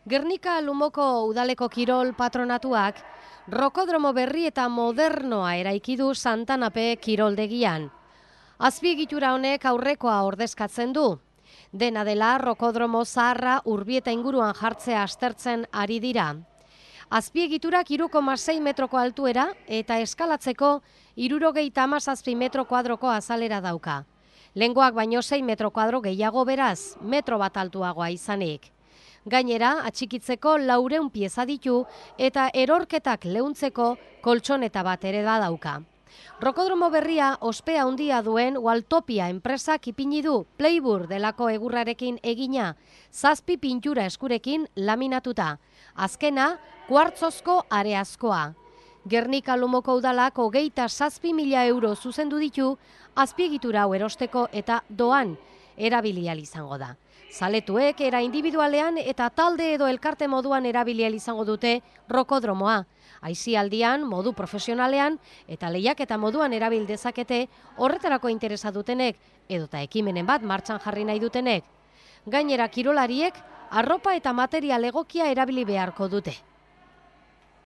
Gernika Lumoko udaleko kirol patronatuak rokodromo berri eta modernoa eraiki du Santanape kiroldegian. Azpiegitura honek aurrekoa ordezkatzen du. Dena dela rokodromo zaharra Urbieta inguruan jartzea aztertzen ari dira. Azpiegiturak 3,6 metroko altuera eta eskalatzeko 77 metro kuadroko azalera dauka. Lehengoak baino 6 metro kuadro gehiago beraz, metro bat altuagoa izanik. Gainera, atxikitzeko 400 pieza ditu eta erorketak leuntzeko koltsoneta bat ere dauka. Rokodromo berria ospea handia duen Waltopia enpresak ipini du Playboard delako egurrarekin egina, 7 pintura eskurekin laminatuta. Azkena, kuartzozko areazkoa. Gernika Lumoko udalak 27.000 euro zuzendu ditu azpiegitura hau erosteko eta doan erabili ahal izango da. Zaletuek era individualean eta talde edo elkarte moduan erabili ahal izango dute rokodromoa. Aisialdian, modu profesionalean eta lehiaketa moduan erabil dezakete horretarako interesa dutenek edota ekimenen bat martxan jarri nahi dutenek. Gainera kirolariek arropa eta material egokia erabili beharko dute.